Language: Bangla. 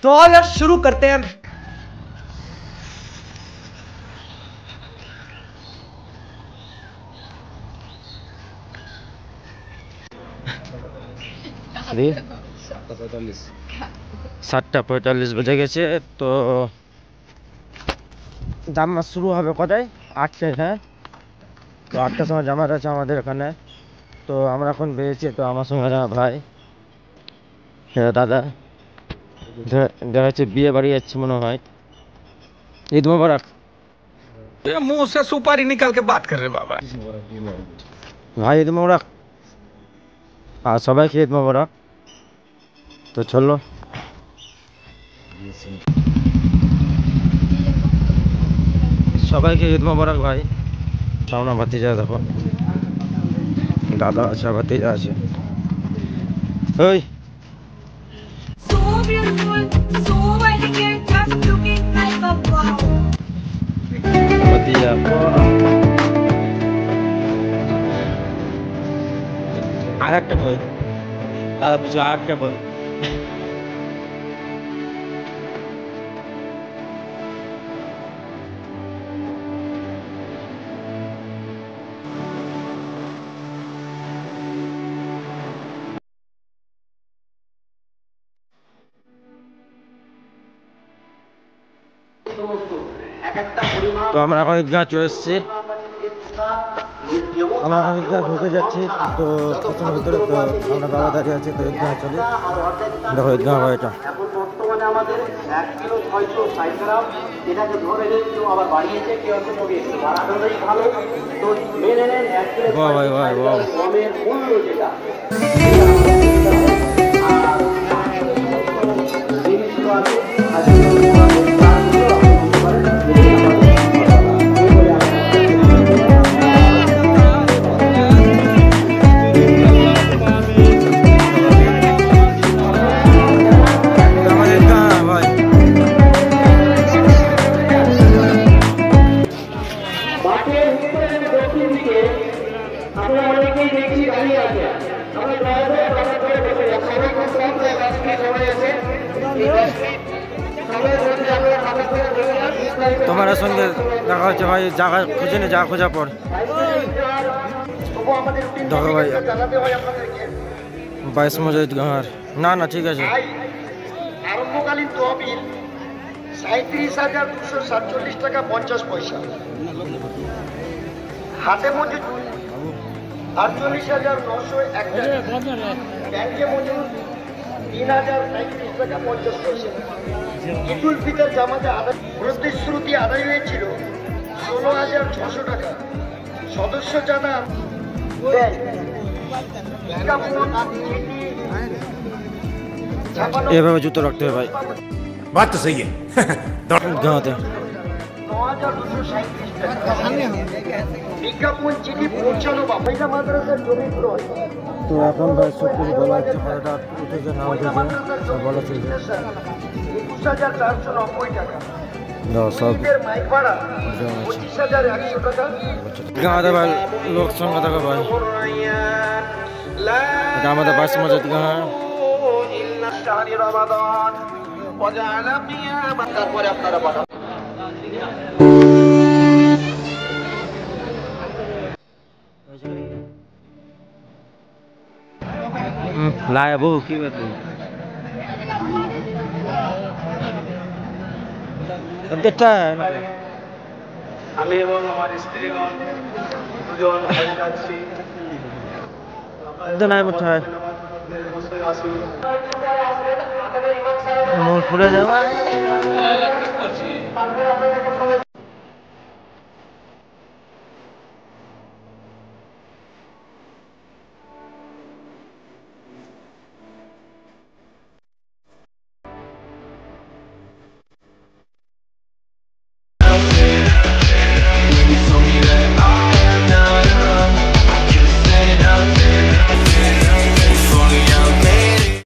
तो यार शुरू करते हैं। দিয়ে 7:45 বেজে গেছে। তো জামা শুরু হবে কটায়? 8টায়। হ্যাঁ, তো 8টার সময় জামাত আছে আমাদের এখানে। তো আমরা এখন বেরিয়েছি। তো আমার সঙ্গে ভাই দাদা দেখা যাচ্ছে বিয়ে বাড়ি যাচ্ছে মনে হয়। ঈদ মোবারক। मुंह से सुपारी निकाल के बात कर रहे बाबा। ভাই ঈদ মোবারক। আর সবাইকে ঈদ মোবারক। তো চলো সবাইকে ঈদ মোবারক ভাই। সামনে ভাতিজা দেখো, দাদা আছে, ভাতিজা আছে। ওই ভাতিজা আরেকটা বই, আরেকটা বই। তো আমরা এখন ঈদগাহ চলে এসেছি। আমরা এখন ঈদগাহ ঢুকে যাচ্ছি। তো ভিতরে তো আমরা বাবা দাঁড়িয়ে আছি। তো ঈদগাহ চলে, দেখো ঈদগাহ এটা। বর্তমানে আমাদের 1 কিলো 660 গ্রাম, এটাকে ধরে কেউ আবার বাড়িয়েছে, কেউ কমিয়েছে। বাড়ানোটাই ভালো। তো মেনে নেন 1 কিলো গমের মূল্য যেটা তোমার সঙ্গে দেখা হচ্ছে ভাই। জায়গা খুঁজে নে, জায়গা খোঁজার পর দেখো ভাই 22 মজা ঈদগাহ। না না ঠিক আছে। আরম্ভকালীন তহবিল 37,247 টাকা 50 পয়সা। হাতে মজুদ 48,901 টাকা। ব্যাংকে মজুদ 3,037 টাকা 50 পয়সা। ঈদুল ফিতর জামাতে আদায় প্রতিশ্রুতি আদায় হয়েছিল 16,600 টাকা। সদস্য চাঁদা এভাবে জুতো রাখতে হবে ভাই। बात तो सही है। গাঁতে 9,237 টাকা। বিজ্ঞাপন চিঠি পৌঁছানো বা মহিলা মাদ্রাসার জমি ক্রয়। তো এখন ভাই সব কিছু বলা হচ্ছে, ভাড়াটা উঠেছে না উঠেছে সব বলা চলছে। 21,490 টাকা। সব মাইক ভাড়া 25,100 টাকা। গাঁতে ভাই লোক সঙ্গে থাকো ভাই। এটা আমাদের 22 মজা ঈদগাহ। তারপরে আপনারা পাঠান। লায়া বউ কি বলতো আমি এবং আমার স্ত্রীগণ দুজন ভাই যাচ্ছি। ফুলে যাওয়া